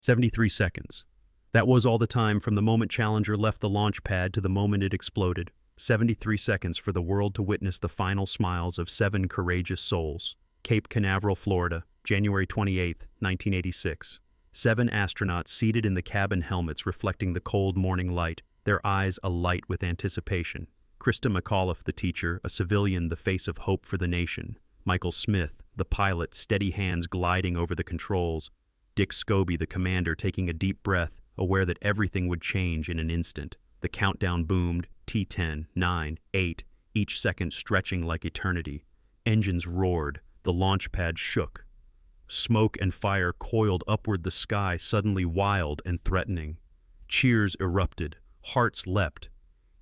73 seconds. That was all the time from the moment Challenger left the launch pad to the moment it exploded. 73 seconds for the world to witness the final smiles of 7 courageous souls. Cape Canaveral, Florida, January 28, 1986. 7 astronauts seated in the cabin helmets reflecting the cold morning light, their eyes alight with anticipation. Krista McAuliffe, the teacher, a civilian, the face of hope for the nation. Michael Smith, the pilot, steady hands gliding over the controls. Dick Scobie, the commander, taking a deep breath, aware that everything would change in an instant. The countdown boomed, T10, 9, 8, each second stretching like eternity. Engines roared, the launch pad shook. Smoke and fire coiled upward, the sky suddenly wild and threatening. Cheers erupted, hearts leapt.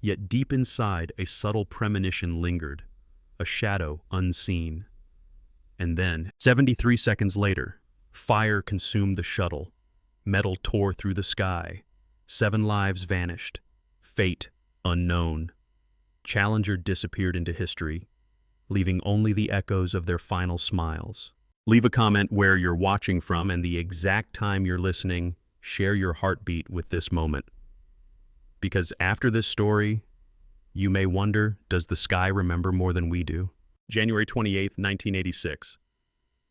Yet deep inside, a subtle premonition lingered, a shadow unseen. And then, 73 seconds later, fire consumed the shuttle. Metal tore through the sky. 7 lives vanished. Fate unknown. Challenger disappeared into history, leaving only the echoes of their final smiles. Leave a comment where you're watching from and the exact time you're listening. Share your heartbeat with this moment. Because after this story, you may wonder, does the sky remember more than we do? January 28, 1986.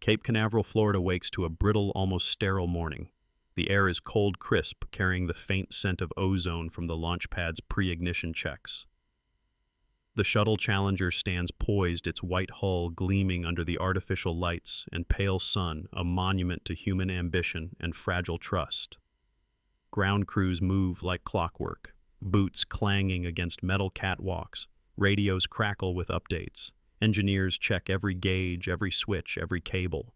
Cape Canaveral, Florida wakes to a brittle, almost sterile morning. The air is cold crisp, carrying the faint scent of ozone from the launch pad's pre-ignition checks. The shuttle Challenger stands poised, its white hull gleaming under the artificial lights and pale sun, a monument to human ambition and fragile trust. Ground crews move like clockwork, boots clanging against metal catwalks, radios crackle with updates. Engineers check every gauge, every switch, every cable.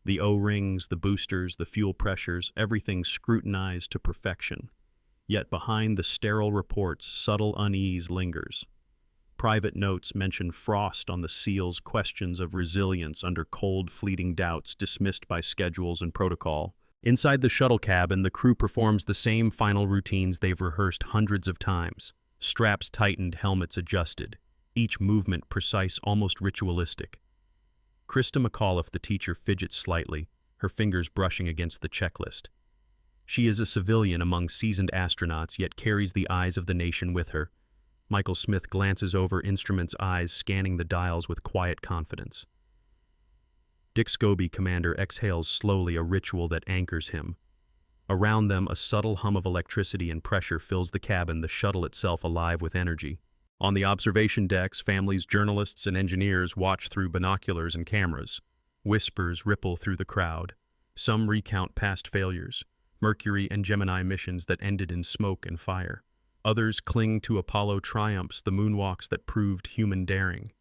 The O-rings, the boosters, the fuel pressures, everything scrutinized to perfection. Yet behind the sterile reports, subtle unease lingers. Private notes mention frost on the seals, questions of resilience under cold, fleeting doubts dismissed by schedules and protocol. Inside the shuttle cabin, the crew performs the same final routines they've rehearsed hundreds of times. Straps tightened, helmets adjusted. Each movement precise, almost ritualistic. Krista McAuliffe, the teacher, fidgets slightly, her fingers brushing against the checklist. She is a civilian among seasoned astronauts, yet carries the eyes of the nation with her. Michael Smith glances over instruments, eyes scanning the dials with quiet confidence. Dick Scobie, commander, exhales slowly, a ritual that anchors him. Around them, a subtle hum of electricity and pressure fills the cabin, the shuttle itself alive with energy. On the observation decks, families, journalists, and engineers watch through binoculars and cameras. Whispers ripple through the crowd. Some recount past failures, Mercury and Gemini missions that ended in smoke and fire. Others cling to Apollo triumphs, the moonwalks that proved human daring.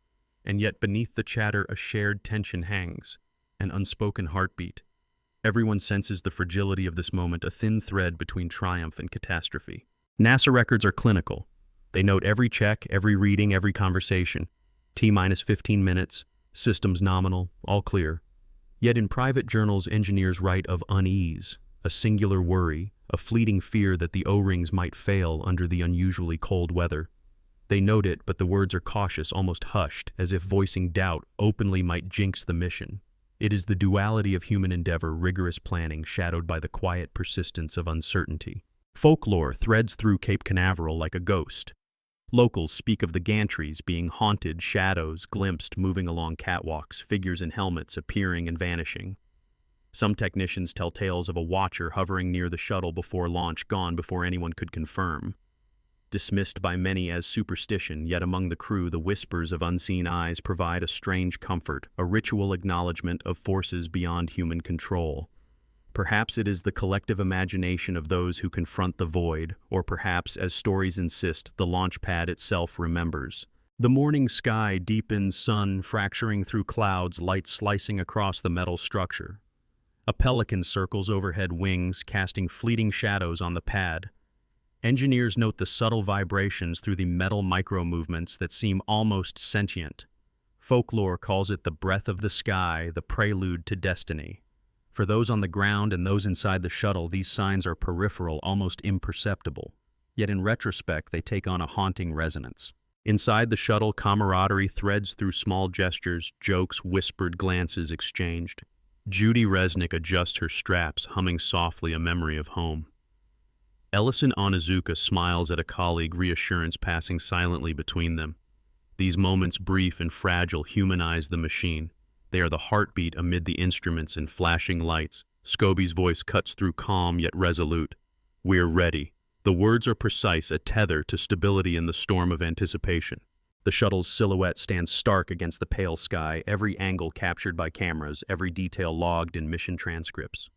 And yet beneath the chatter, a shared tension hangs, an unspoken heartbeat. Everyone senses the fragility of this moment, a thin thread between triumph and catastrophe. NASA records are clinical. They note every check, every reading, every conversation. T-minus 15 minutes, systems nominal, all clear. Yet in private journals, engineers write of unease, a singular worry, a fleeting fear that the O-rings might fail under the unusually cold weather. They note it, but the words are cautious, almost hushed, as if voicing doubt openly might jinx the mission. It is the duality of human endeavor, rigorous planning, shadowed by the quiet persistence of uncertainty. Folklore threads through Cape Canaveral like a ghost. Locals speak of the gantries being haunted, shadows glimpsed moving along catwalks, figures in helmets appearing and vanishing. Some technicians tell tales of a watcher hovering near the shuttle before launch, gone before anyone could confirm. Dismissed by many as superstition, yet among the crew the whispers of unseen eyes provide a strange comfort, a ritual acknowledgement of forces beyond human control. Perhaps it is the collective imagination of those who confront the void, or perhaps, as stories insist, the launch pad itself remembers. The morning sky deepens, sun fracturing through clouds, light slicing across the metal structure. A pelican circles overhead, wings casting fleeting shadows on the pad. Engineers note the subtle vibrations through the metal micro-movements that seem almost sentient. Folklore calls it the breath of the sky, the prelude to destiny. For those on the ground and those inside the shuttle, these signs are peripheral, almost imperceptible. Yet in retrospect, they take on a haunting resonance. Inside the shuttle, camaraderie threads through small gestures, jokes, whispered glances exchanged. Judy Resnick adjusts her straps, humming softly a memory of home. Ellison Onizuka smiles at a colleague, reassurance passing silently between them. These moments, brief and fragile, humanize the machine. They are the heartbeat amid the instruments and flashing lights. Scobie's voice cuts through, calm yet resolute. We're ready. The words are precise, a tether to stability in the storm of anticipation. The shuttle's silhouette stands stark against the pale sky, every angle captured by cameras, every detail logged in mission transcripts.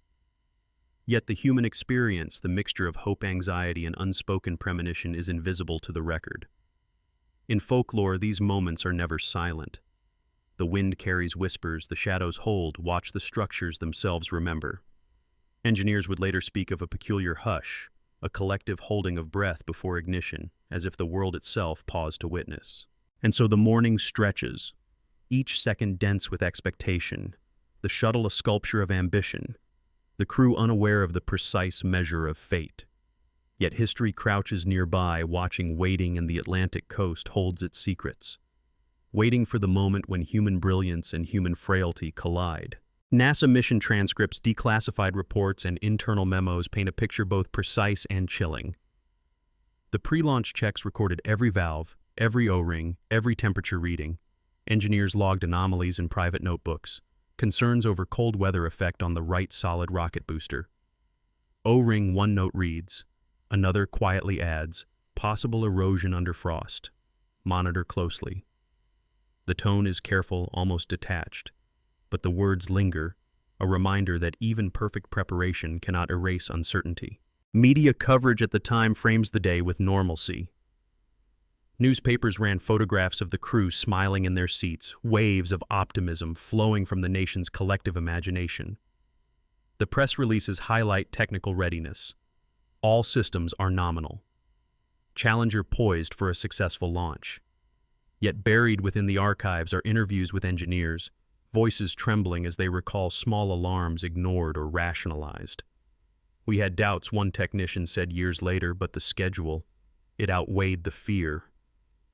Yet the human experience, the mixture of hope, anxiety, and unspoken premonition, is invisible to the record. In folklore, these moments are never silent. The wind carries whispers, the shadows hold, watch the structures themselves remember. Engineers would later speak of a peculiar hush, a collective holding of breath before ignition, as if the world itself paused to witness. And so the morning stretches, each second dense with expectation, the shuttle a sculpture of ambition, the crew unaware of the precise measure of fate. Yet history crouches nearby, watching, waiting, and the Atlantic coast holds its secrets, waiting for the moment when human brilliance and human frailty collide. NASA mission transcripts, declassified reports, and internal memos paint a picture both precise and chilling. The pre-launch checks recorded every valve, every O-ring, every temperature reading. Engineers logged anomalies in private notebooks, concerns over cold weather effect on the right solid rocket booster. O-ring one note reads, another quietly adds, possible erosion under frost. Monitor closely. The tone is careful, almost detached, but the words linger, a reminder that even perfect preparation cannot erase uncertainty. Media coverage at the time frames the day with normalcy. Newspapers ran photographs of the crew smiling in their seats, waves of optimism flowing from the nation's collective imagination. The press releases highlight technical readiness. All systems are nominal. Challenger poised for a successful launch. Yet buried within the archives are interviews with engineers, voices trembling as they recall small alarms ignored or rationalized. We had doubts, one technician said years later, but the schedule, it outweighed the fear.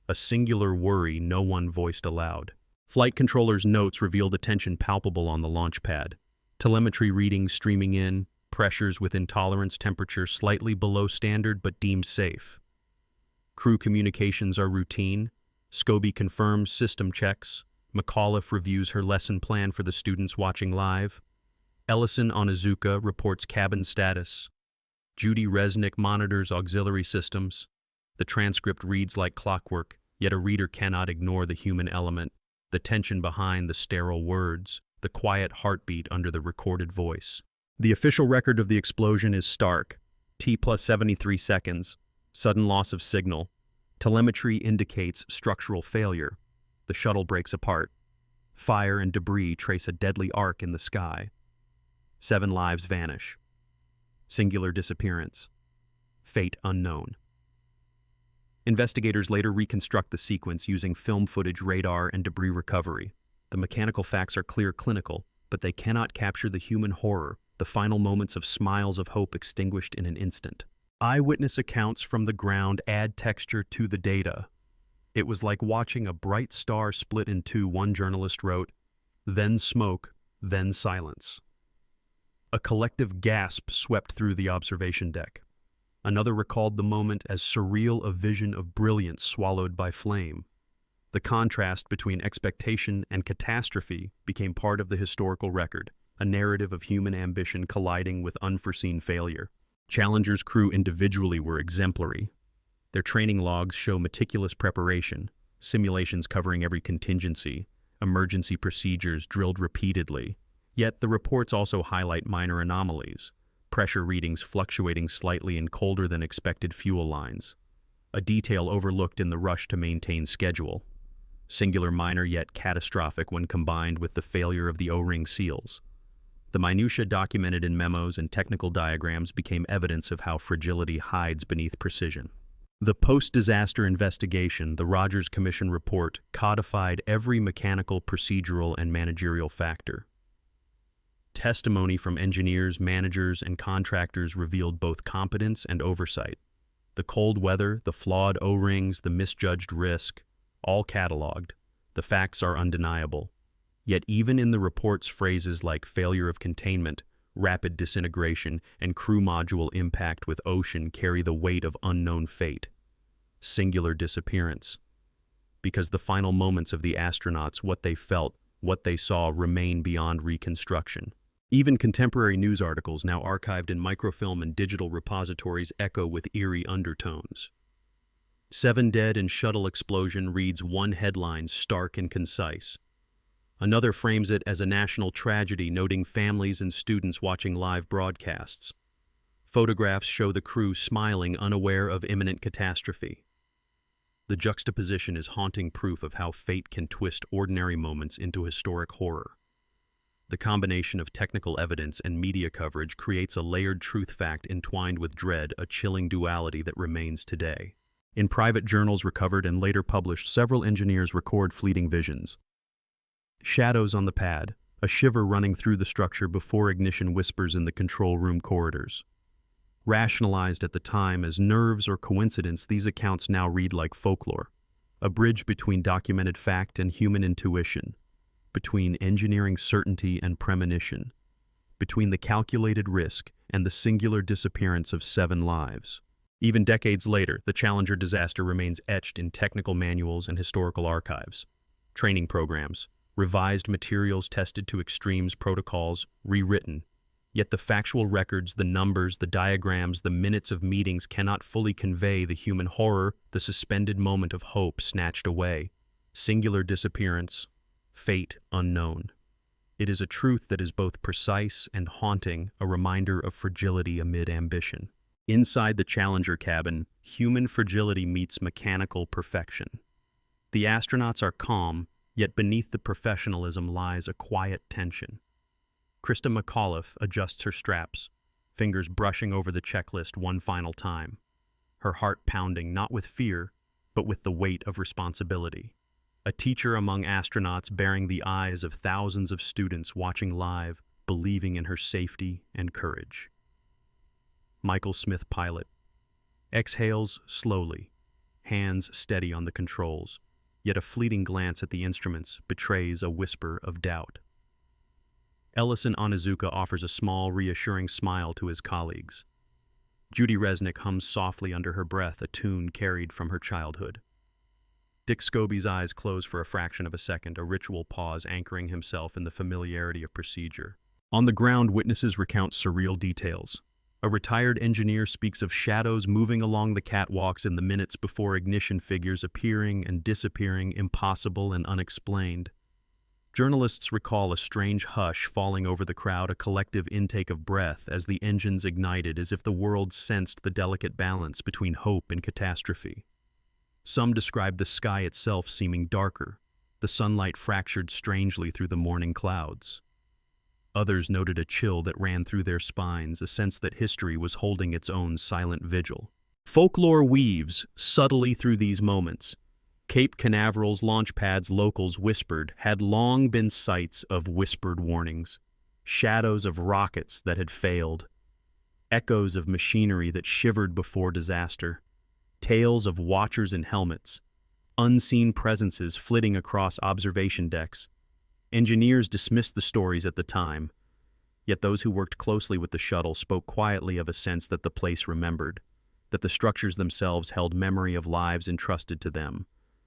A singular worry no one voiced aloud. Flight controllers' notes reveal the tension palpable on the launch pad. Telemetry readings streaming in, pressures within tolerance, temperature slightly below standard but deemed safe. Crew communications are routine. Scobie confirms system checks. McAuliffe reviews her lesson plan for the students watching live. Ellison Onizuka reports cabin status. Judy Resnick monitors auxiliary systems. The transcript reads like clockwork, yet a reader cannot ignore the human element, the tension behind the sterile words, the quiet heartbeat under the recorded voice. The official record of the explosion is stark. T plus 73 seconds. Sudden loss of signal. Telemetry indicates structural failure. The shuttle breaks apart. Fire and debris trace a deadly arc in the sky. 7 lives vanish. Singular disappearance. Fate unknown. Investigators later reconstruct the sequence using film footage, radar, and debris recovery. The mechanical facts are clear, clinical, but they cannot capture the human horror, the final moments of smiles of hope extinguished in an instant. Eyewitness accounts from the ground add texture to the data. It was like watching a bright star split in two, one journalist wrote, then smoke, then silence. A collective gasp swept through the observation deck. Another recalled the moment as surreal, a vision of brilliance swallowed by flame. The contrast between expectation and catastrophe became part of the historical record, a narrative of human ambition colliding with unforeseen failure. Challenger's crew individually were exemplary. Their training logs show meticulous preparation, simulations covering every contingency, emergency procedures drilled repeatedly. Yet the reports also highlight minor anomalies, pressure readings fluctuating slightly in colder than expected fuel lines, a detail overlooked in the rush to maintain schedule. Singular minor yet catastrophic when combined with the failure of the O-ring seals. The minutiae documented in memos and technical diagrams became evidence of how fragility hides beneath precision. The post-disaster investigation, the Rogers Commission report, codified every mechanical, procedural, and managerial factor. Testimony from engineers, managers, and contractors revealed both competence and oversight. The cold weather, the flawed O-rings, the misjudged risk, all cataloged. The facts are undeniable. Yet even in the reports, phrases like failure of containment, rapid disintegration, and crew module impact with ocean carry the weight of unknown fate. Singular disappearance. Because the final moments of the astronauts, what they felt, what they saw, remain beyond reconstruction. Even contemporary news articles, now archived in microfilm and digital repositories, echo with eerie undertones. 7 dead in shuttle explosion reads one headline, stark and concise. Another frames it as a national tragedy, noting families and students watching live broadcasts. Photographs show the crew smiling, unaware of imminent catastrophe. The juxtaposition is haunting proof of how fate can twist ordinary moments into historic horror. The combination of technical evidence and media coverage creates a layered truth fact entwined with dread, a chilling duality that remains today. In private journals recovered and later published, several engineers record fleeting visions. Shadows on the pad, a shiver running through the structure before ignition whispers in the control room corridors. Rationalized at the time as nerves or coincidence, these accounts now read like folklore, a bridge between documented fact and human intuition, between engineering certainty and premonition, between the calculated risk and the singular disappearance of 7 lives. Even decades later, the Challenger disaster remains etched in technical manuals and historical archives. Training programs, revised materials tested to extremes, protocols rewritten. Yet the factual records, the numbers, the diagrams, the minutes of meetings cannot fully convey the human horror, the suspended moment of hope snatched away. Singular disappearance, fate unknown. It is a truth that is both precise and haunting, a reminder of fragility amid ambition. Inside the Challenger cabin, human fragility meets mechanical perfection. The astronauts are calm, yet beneath the professionalism lies a quiet tension. Krista McAuliffe adjusts her straps, fingers brushing over the checklist one final time, her heart pounding not with fear, but with the weight of responsibility. A teacher among astronauts, bearing the eyes of thousands of students watching live, believing in her safety and courage. Michael Smith, pilot, exhales slowly, hands steady on the controls, yet a fleeting glance at the instruments betrays a whisper of doubt. Ellison Onizuka offers a small, reassuring smile to his colleagues. Judy Resnick hums softly under her breath, a tune carried from her childhood. Dick Scobie's eyes close for a fraction of a second, a ritual pause anchoring himself in the familiarity of procedure. On the ground, witnesses recount surreal details. A retired engineer speaks of shadows moving along the catwalks in the minutes before ignition, figures appearing and disappearing, impossible and unexplained. Journalists recall a strange hush falling over the crowd, a collective intake of breath as the engines ignited, as if the world sensed the delicate balance between hope and catastrophe. Some describe the sky itself seeming darker, the sunlight fractured strangely through the morning clouds. Others noted a chill that ran through their spines, a sense that history was holding its own silent vigil. Folklore weaves subtly through these moments. Cape Canaveral's launch pad's locals whispered had long been sites of whispered warnings, shadows of rockets that had failed, echoes of machinery that shivered before disaster, tales of watchers in helmets, unseen presences flitting across observation decks. Engineers dismissed the stories at the time, yet those who worked closely with the shuttle spoke quietly of a sense that the place remembered, that the structures themselves held memory of lives entrusted to them.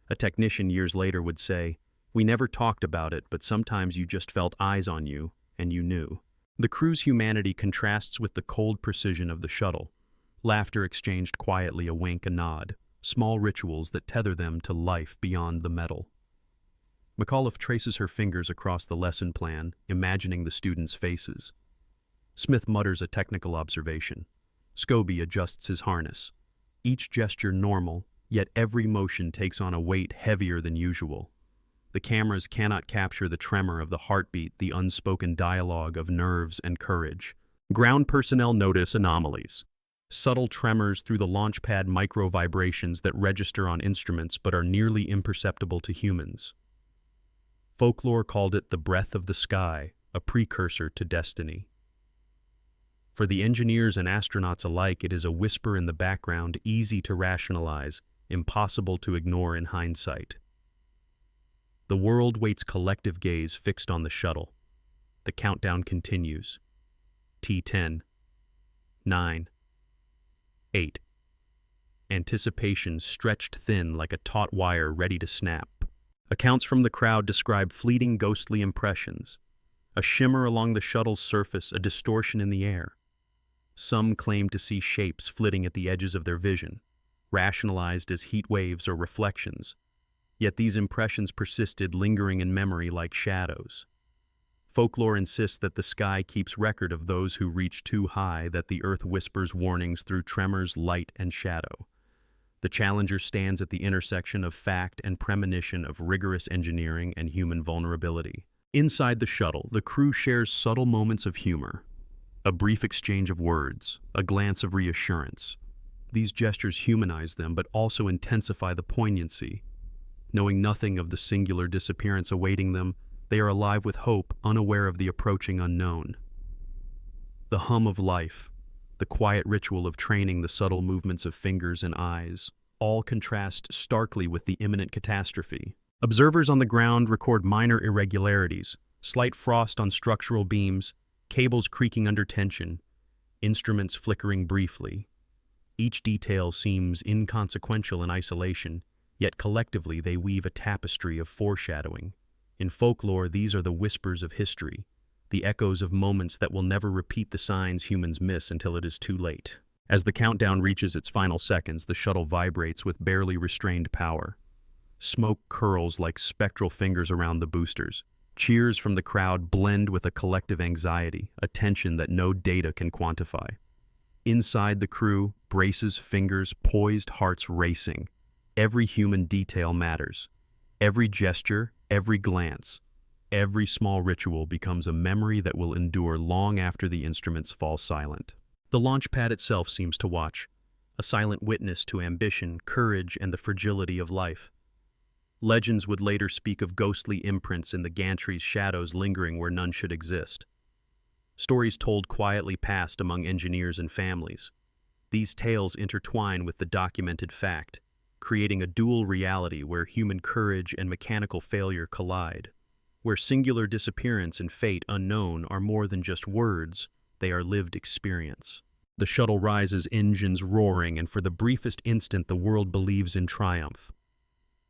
A technician years later would say, "We never talked about it, but sometimes you just felt eyes on you, and you knew." The crew's humanity contrasts with the cold precision of the shuttle. Laughter exchanged quietly, a wink, a nod, small rituals that tether them to life beyond the metal. McAuliffe traces her fingers across the lesson plan, imagining the students' faces. Smith mutters a technical observation. Scobie adjusts his harness. Each gesture normal, yet every motion takes on a weight heavier than usual. The cameras cannot capture the tremor of the heartbeat, the unspoken dialogue of nerves and courage. Ground personnel notice anomalies. Subtle tremors through the launch pad, micro vibrations that register on instruments but are nearly imperceptible to humans. Folklore called it the breath of the sky, a precursor to destiny. For the engineers and astronauts alike, it is a whisper in the background, easy to rationalize, impossible to ignore in hindsight. The world waits, collective gaze fixed on the shuttle. The countdown continues. T10, 9, 8. Anticipation stretched thin like a taut wire ready to snap. Accounts from the crowd describe fleeting ghostly impressions. A shimmer along the shuttle's surface, a distortion in the air. Some claim to see shapes flitting at the edges of their vision, rationalized as heat waves or reflections. Yet these impressions persisted, lingering in memory like shadows. Folklore insists that the sky keeps record of those who reach too high, that the earth whispers warnings through tremors, light, and shadow. The Challenger stands at the intersection of fact and premonition, of rigorous engineering and human vulnerability. Inside the shuttle, the crew shares subtle moments of humor. A brief exchange of words, a glance of reassurance. These gestures humanize them, but also intensify the poignancy. Knowing nothing of the singular disappearance awaiting them, they are alive with hope, unaware of the approaching unknown. The hum of life, the quiet ritual of training, the subtle movements of fingers and eyes, all contrast starkly with the imminent catastrophe. Observers on the ground record minor irregularities, slight frost on structural beams, cables creaking under tension, instruments flickering briefly. Each detail seems inconsequential in isolation, yet collectively they weave a tapestry of foreshadowing. In folklore, these are the whispers of history, the echoes of moments that will never repeat, the signs humans miss until it is too late. As the countdown reaches its final seconds, the shuttle vibrates with barely restrained power. Smoke curls like spectral fingers around the boosters. Cheers from the crowd blend with a collective anxiety, a tension that no data can quantify. Inside the crew, braces, fingers poised, hearts racing. Every human detail matters. Every gesture, every glance, every small ritual becomes a memory that will endure long after the instruments fall silent. The launch pad itself seems to watch, a silent witness to ambition, courage, and the fragility of life. Legends would later speak of ghostly imprints in the gantry's shadows lingering where none should exist. Stories told quietly passed among engineers and families. These tales intertwine with the documented fact, creating a dual reality where human courage and mechanical failure collide, where singular disappearance and fate unknown are more than just words, they are lived experience. The shuttle rises, engines roaring, and for the briefest instant the world believes in triumph.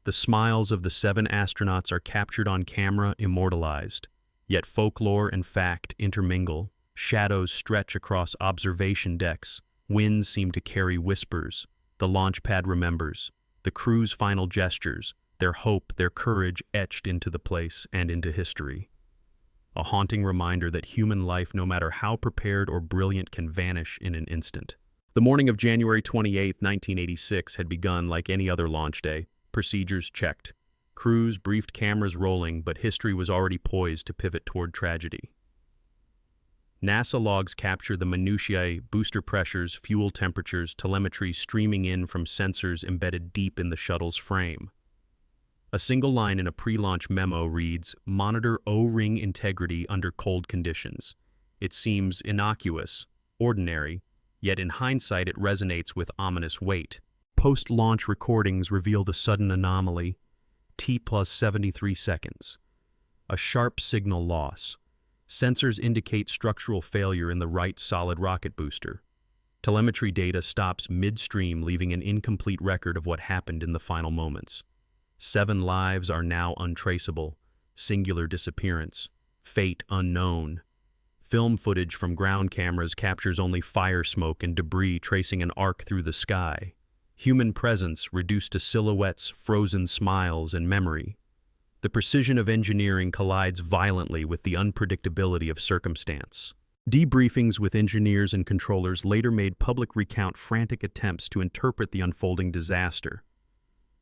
The smiles of the 7 astronauts are captured on camera, immortalized. Yet folklore and fact intermingle. Shadows stretch across observation decks. Winds seem to carry whispers. The launch pad remembers. The crew's final gestures, their hope, their courage etched into the place and into history. A haunting reminder that human life, no matter how prepared or brilliant, can vanish in an instant. The morning of January 28, 1986 had begun like any other launch day. Procedures checked. Crews briefed, cameras rolling, but history was already poised to pivot toward tragedy. NASA logs capture the minutiae, booster pressures, fuel temperatures, telemetry streaming in from sensors embedded deep in the shuttle's frame. A single line in a pre-launch memo reads, "Monitor O-ring integrity under cold conditions." It seems innocuous, ordinary, yet in hindsight it resonates with ominous weight. Post-launch recordings reveal the sudden anomaly, T plus 73 seconds. A sharp signal loss. Sensors indicate structural failure in the right solid rocket booster. Telemetry data stops midstream, leaving an incomplete record of what happened in the final moments. 7 lives are now untraceable. Singular disappearance. Fate unknown. Film footage from ground cameras captures only fire smoke and debris tracing an arc through the sky. Human presence reduced to silhouettes, frozen smiles, and memory. The precision of engineering collides violently with the unpredictability of circumstance. Debriefings with engineers and controllers later made public recount frantic attempts to interpret the unfolding disaster.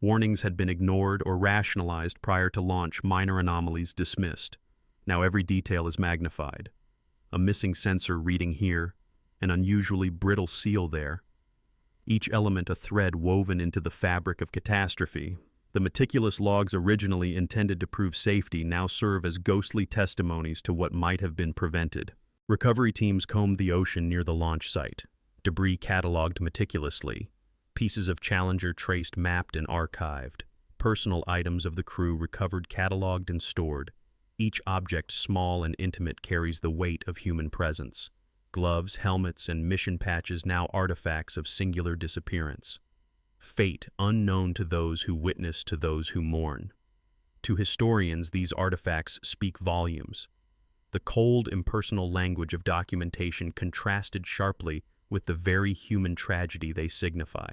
Warnings had been ignored or rationalized prior to launch, minor anomalies dismissed. Now every detail is magnified. A missing sensor reading here, an unusually brittle seal there. Each element a thread woven into the fabric of catastrophe. The meticulous logs originally intended to prove safety now serve as ghostly testimonies to what might have been prevented. Recovery teams combed the ocean near the launch site, debris cataloged meticulously, pieces of Challenger traced, mapped, and archived. personal items of the crew recovered, cataloged, and stored. Each object, small and intimate, carries the weight of human presence. Gloves, helmets, and mission patches now artifacts of singular disappearance. Fate unknown to those who witness, to those who mourn. To historians, these artifacts speak volumes. The cold, impersonal language of documentation contrasted sharply with the very human tragedy they signify.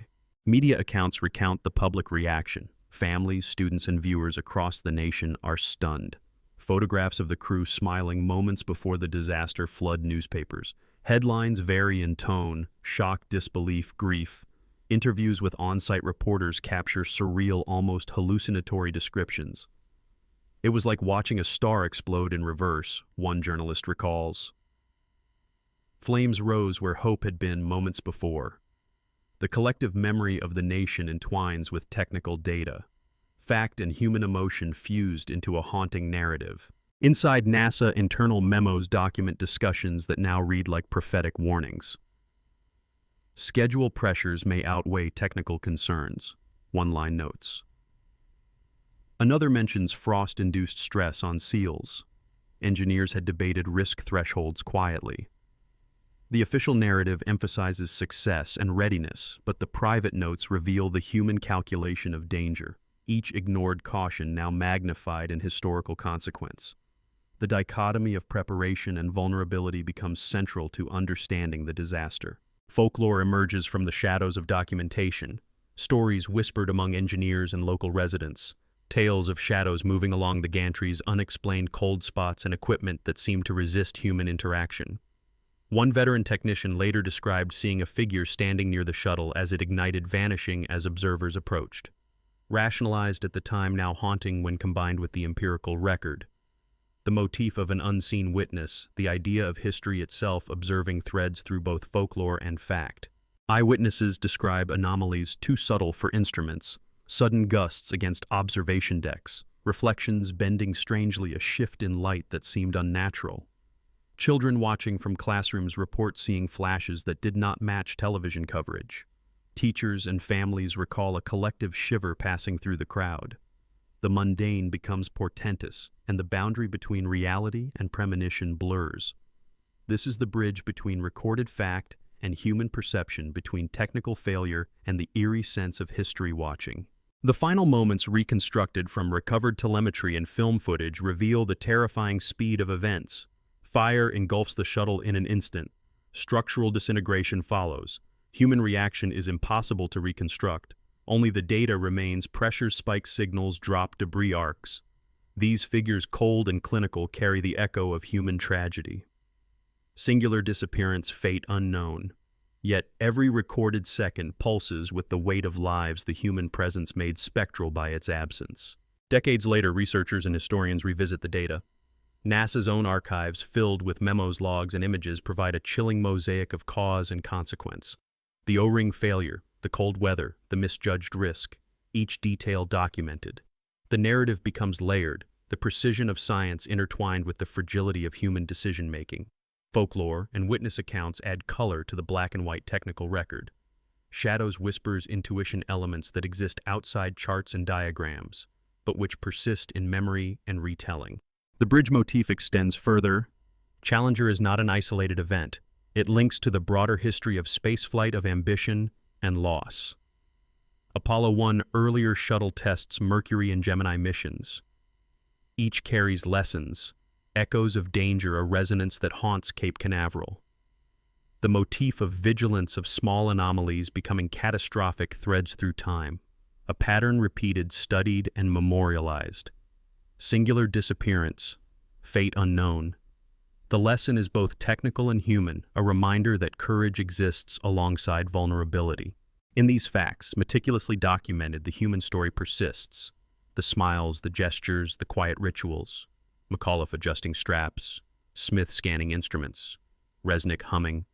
Media accounts recount the public reaction. Families, students, and viewers across the nation are stunned. Photographs of the crew smiling moments before the disaster flood newspapers. Headlines vary in tone: shock, disbelief, grief. Interviews with on-site reporters capture surreal, almost hallucinatory descriptions. It was like watching a star explode in reverse, one journalist recalls. Flames rose where hope had been moments before. The collective memory of the nation entwines with technical data. Fact and human emotion fused into a haunting narrative. Inside NASA, internal memos document discussions that now read like prophetic warnings. Schedule pressures may outweigh technical concerns, one-line notes. Another mentions frost-induced stress on seals. Engineers had debated risk thresholds quietly. The official narrative emphasizes success and readiness, but the private notes reveal the human calculation of danger. Each ignored caution now magnified in historical consequence. The dichotomy of preparation and vulnerability becomes central to understanding the disaster. Folklore emerges from the shadows of documentation. Stories whispered among engineers and local residents. Tales of shadows moving along the gantries, unexplained cold spots, and equipment that seemed to resist human interaction. One veteran technician later described seeing a figure standing near the shuttle as it ignited, vanishing as observers approached. Rationalized at the time, now haunting when combined with the empirical record. The motif of an unseen witness, the idea of history itself observing threads through both folklore and fact. Eyewitnesses describe anomalies too subtle for instruments, sudden gusts against observation decks, reflections bending strangely, a shift in light that seemed unnatural. Children watching from classrooms report seeing flashes that did not match television coverage. Teachers and families recall a collective shiver passing through the crowd. The mundane becomes portentous, and the boundary between reality and premonition blurs. This is the bridge between recorded fact and human perception, between technical failure and the eerie sense of history watching. The final moments, reconstructed from recovered telemetry and film footage, reveal the terrifying speed of events. Fire engulfs the shuttle in an instant. Structural disintegration follows. Human reaction is impossible to reconstruct. Only the data remains: pressure spike signals, drop debris arcs. These figures, cold and clinical, carry the echo of human tragedy. Singular disappearance, fate unknown. Yet every recorded second pulses with the weight of lives, the human presence made spectral by its absence. Decades later, researchers and historians revisit the data. NASA's own archives, filled with memos, logs, and images, provide a chilling mosaic of cause and consequence. The O-ring failure, the cold weather, the misjudged risk, each detail documented. The narrative becomes layered, the precision of science intertwined with the fragility of human decision-making. Folklore and witness accounts add color to the black and white technical record. Shadows, whispers, intuition, elements that exist outside charts and diagrams, but which persist in memory and retelling. The bridge motif extends further. Challenger is not an isolated event. It links to the broader history of spaceflight, of ambition and loss. Apollo 1 earlier shuttle tests, Mercury and Gemini missions. Each carries lessons, echoes of danger, a resonance that haunts Cape Canaveral. The motif of vigilance, of small anomalies becoming catastrophic, threads through time. A pattern repeated, studied, and memorialized. Singular disappearance, fate unknown. The lesson is both technical and human, a reminder that courage exists alongside vulnerability. In these facts, meticulously documented, the human story persists. The smiles, the gestures, the quiet rituals. McAuliffe adjusting straps, Smith scanning instruments, Resnick humming,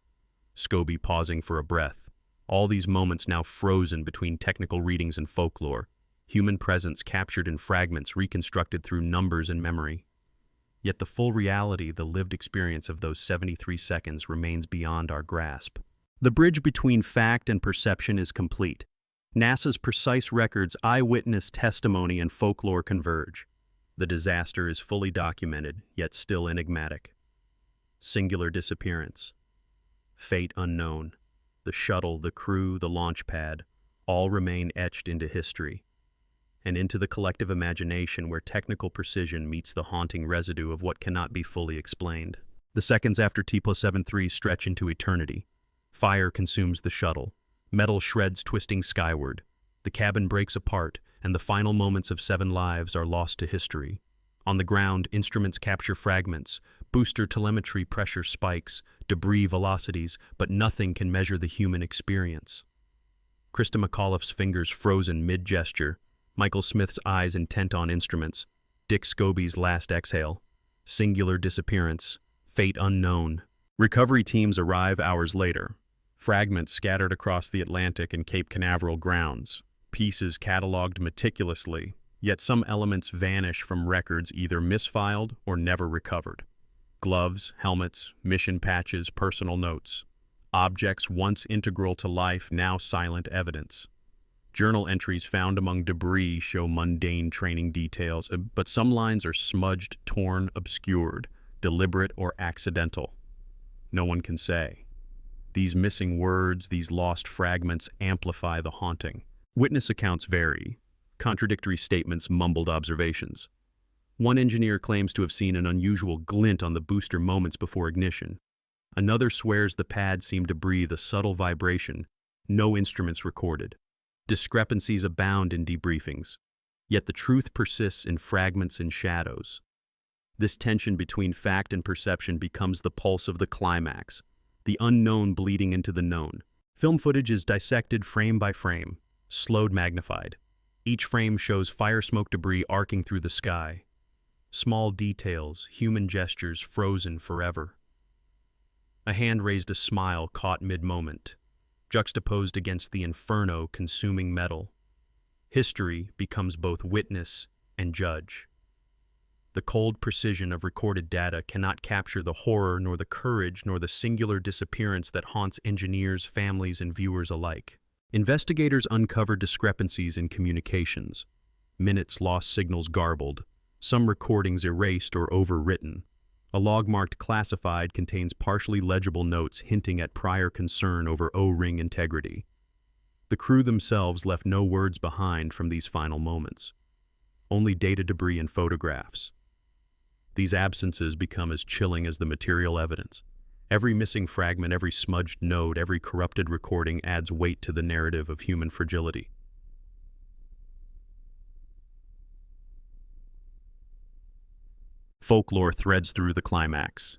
Scobie pausing for a breath. All these moments now frozen between technical readings and folklore. Human presence captured in fragments, reconstructed through numbers and memory. Yet the full reality, the lived experience of those 73 seconds remains beyond our grasp. The bridge between fact and perception is complete. NASA's precise records, eyewitness testimony, and folklore converge. The disaster is fully documented, yet still enigmatic. Singular disappearance. Fate unknown. The shuttle, the crew, the launch pad, all remain etched into history, and into the collective imagination where technical precision meets the haunting residue of what cannot be fully explained. The seconds after T+73 stretch into eternity. Fire consumes the shuttle. Metal shreds twisting skyward. The cabin breaks apart, and the final moments of 7 lives are lost to history. On the ground, instruments capture fragments, booster telemetry pressure spikes, debris velocities, but nothing can measure the human experience. Krista McAuliffe's fingers frozen mid-gesture, Michael Smith's eyes intent on instruments, Dick Scobie's last exhale. Singular disappearance. Fate unknown. Recovery teams arrive hours later. Fragments scattered across the Atlantic and Cape Canaveral grounds. Pieces cataloged meticulously, yet some elements vanish from records either misfiled or never recovered. Gloves, helmets, mission patches, personal notes. Objects once integral to life, now silent evidence. Journal entries found among debris show mundane training details, but some lines are smudged, torn, obscured, deliberate or accidental. No one can say. These missing words, these lost fragments amplify the haunting. Witness accounts vary. Contradictory statements, mumbled observations. One engineer claims to have seen an unusual glint on the booster moments before ignition. Another swears the pad seemed to breathe a subtle vibration. No instruments recorded. Discrepancies abound in debriefings. Yet the truth persists in fragments and shadows. This tension between fact and perception becomes the pulse of the climax, the unknown bleeding into the known. Film footage is dissected frame by frame, slowed, magnified. Each frame shows fire smoke debris arcing through the sky. Small details, human gestures frozen forever. A hand raised a smile caught mid-moment, juxtaposed against the inferno consuming metal. History becomes both witness and judge. The cold precision of recorded data cannot capture the horror nor the courage nor the singular disappearance that haunts engineers, families, and viewers alike. Investigators uncover discrepancies in communications. Minutes lost, signals garbled, some recordings erased or overwritten. A log marked classified contains partially legible notes hinting at prior concern over O-ring integrity. The crew themselves left no words behind from these final moments. Only data debris and photographs. These absences become as chilling as the material evidence. Every missing fragment, every smudged node, every corrupted recording adds weight to the narrative of human fragility. Folklore threads through the climax.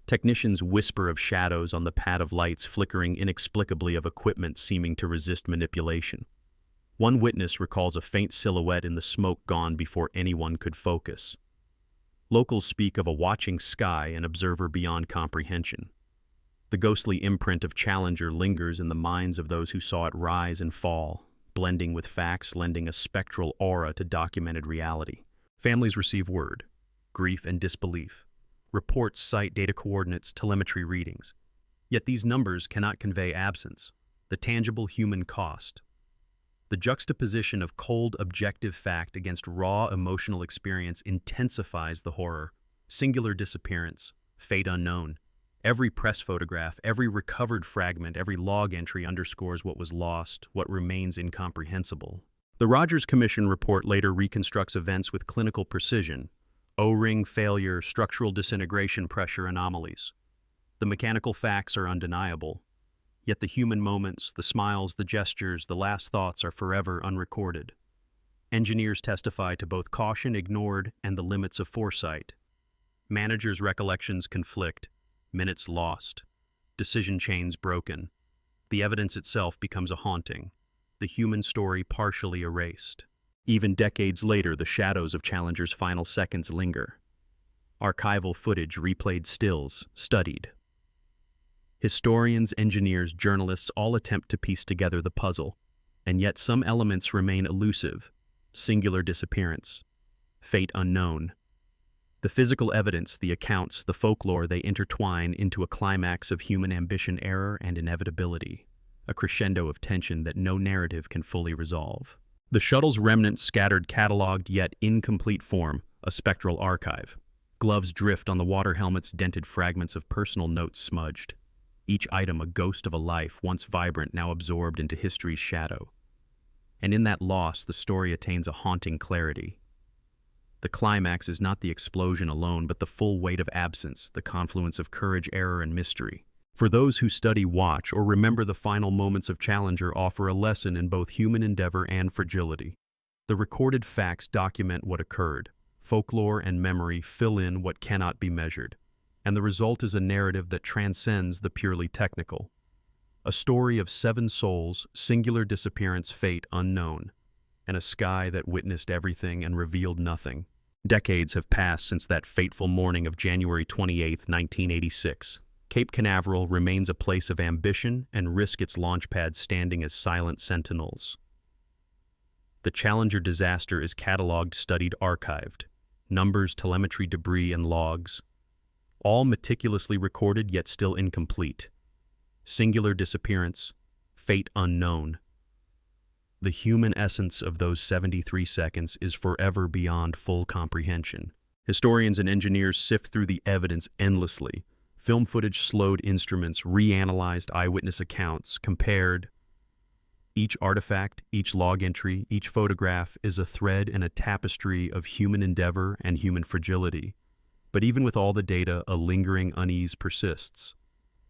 Technicians whisper of shadows on the pad of lights flickering inexplicably, of equipment seeming to resist manipulation. One witness recalls a faint silhouette in the smoke gone before anyone could focus. Locals speak of a watching sky, an observer beyond comprehension. The ghostly imprint of Challenger lingers in the minds of those who saw it rise and fall, blending with facts, lending a spectral aura to documented reality. Families receive word. Grief and disbelief. Reports cite data coordinates, telemetry readings. Yet these numbers cannot convey absence, the tangible human cost. The juxtaposition of cold, objective fact against raw, emotional experience intensifies the horror. Singular disappearance, fate unknown. Every press photograph, every recovered fragment, every log entry underscores what was lost, what remains incomprehensible. The Rogers Commission report later reconstructs events with clinical precision. O-ring failure, structural disintegration, pressure anomalies. The mechanical facts are undeniable, yet the human moments, the smiles, the gestures, the last thoughts are forever unrecorded. Engineers testify to both caution ignored and the limits of foresight. Managers' recollections conflict, minutes lost, decision chains broken. The evidence itself becomes a haunting, the human story partially erased. Even decades later, the shadows of Challenger's final seconds linger. Archival footage, replayed stills, studied. Historians, engineers, journalists all attempt to piece together the puzzle, and yet some elements remain elusive. Singular disappearance. Fate unknown. The physical evidence, the accounts, the folklore, they intertwine into a climax of human ambition, error, and inevitability. a crescendo of tension that no narrative can fully resolve. The shuttle's remnants scattered catalogued yet incomplete form, a spectral archive. Gloves drift on the water helmet's dented fragments of personal notes smudged. Each item a ghost of a life once vibrant, now absorbed into history's shadow. And in that loss, the story attains a haunting clarity. The climax is not the explosion alone, but the full weight of absence, the confluence of courage, error, and mystery. For those who study, watch, or remember the final moments of Challenger offer a lesson in both human endeavor and fragility. The recorded facts document what occurred. Folklore and memory fill in what cannot be measured. And the result is a narrative that transcends the purely technical. A story of 7 souls, singular disappearance, fate unknown, and a sky that witnessed everything and revealed nothing. Decades have passed since that fateful morning of January 28, 1986. Cape Canaveral remains a place of ambition and risk, its launch pads standing as silent sentinels. The Challenger disaster is catalogued, studied, archived. Numbers, telemetry, debris, and logs, all meticulously recorded yet still incomplete. Singular disappearance, fate unknown. The human essence of those 73 seconds is forever beyond full comprehension. Historians and engineers sift through the evidence endlessly. Film footage, slowed instruments, reanalyzed eyewitness accounts, compared. Each artifact, each log entry, each photograph is a thread in a tapestry of human endeavor and human fragility. But even with all the data, a lingering unease persists.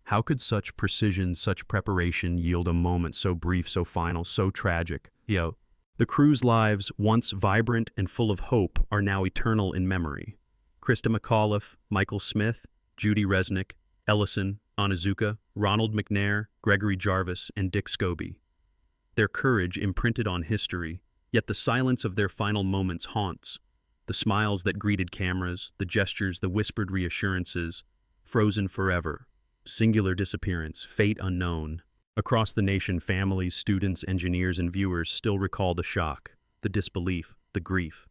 How could such precision, such preparation yield a moment so brief, so final, so tragic? The crew's lives, once vibrant and full of hope, are now eternal in memory. Krista McAuliffe, Michael Smith, Judy Resnick, Ellison, Onizuka, Ronald McNair, Gregory Jarvis, and Dick Scobie. Their courage imprinted on history, yet the silence of their final moments haunts. The smiles that greeted cameras, the gestures, the whispered reassurances, frozen forever. Singular disappearance, fate unknown. Across the nation, families, students, engineers, and viewers still recall the shock, the disbelief, the grief.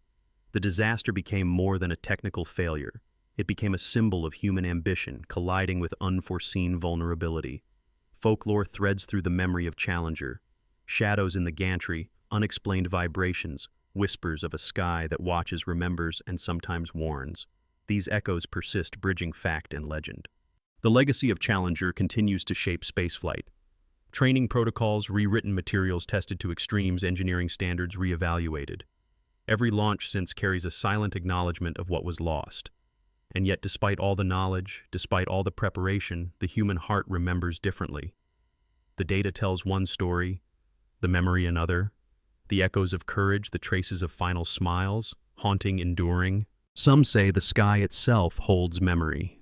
The disaster became more than a technical failure. It became a symbol of human ambition colliding with unforeseen vulnerability. Folklore threads through the memory of Challenger. Shadows in the gantry, unexplained vibrations, whispers of a sky that watches, remembers, and sometimes warns. These echoes persist, bridging fact and legend. The legacy of Challenger continues to shape spaceflight. Training protocols, rewritten materials tested to extremes, engineering standards reevaluated. Every launch since carries a silent acknowledgement of what was lost. And yet, despite all the knowledge, despite all the preparation, the human heart remembers differently. The data tells one story, the memory another. The echoes of courage, the traces of final smiles, haunting, enduring. Some say the sky itself holds memory.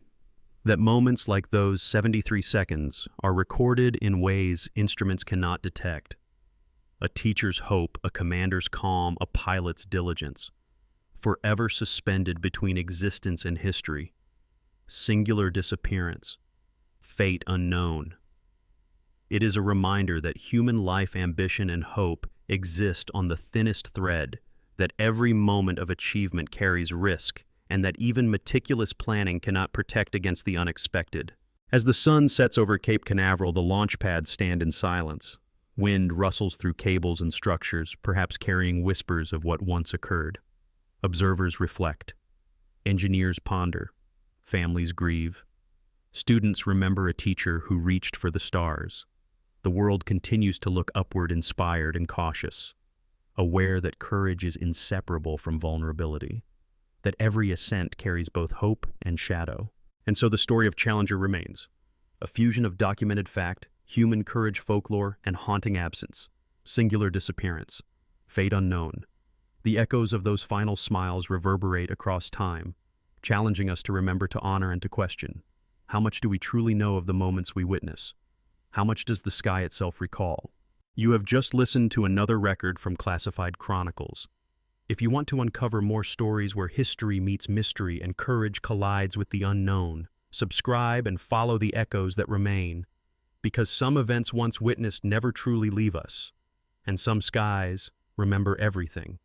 That moments like those 73 seconds are recorded in ways instruments cannot detect. A teacher's hope, a commander's calm, a pilot's diligence. Forever suspended between existence and history. Singular disappearance. Fate unknown. It is a reminder that human life, ambition, and hope exist on the thinnest thread, that every moment of achievement carries risk, and that even meticulous planning cannot protect against the unexpected. As the sun sets over Cape Canaveral, the launch pads stand in silence. Wind rustles through cables and structures, perhaps carrying whispers of what once occurred. Observers reflect. Engineers ponder. Families grieve. Students remember a teacher who reached for the stars. The world continues to look upward, inspired and cautious, aware that courage is inseparable from vulnerability, that every ascent carries both hope and shadow. And so the story of Challenger remains, a fusion of documented fact, human courage, folklore, and haunting absence, singular disappearance, fate unknown. The echoes of those final smiles reverberate across time, challenging us to remember, to honor, and to question. How much do we truly know of the moments we witness? How much does the sky itself recall? You have just listened to another record from Classified Chronicles. If you want to uncover more stories where history meets mystery and courage collides with the unknown, subscribe and follow the echoes that remain, because some events once witnessed never truly leave us, and some skies remember everything.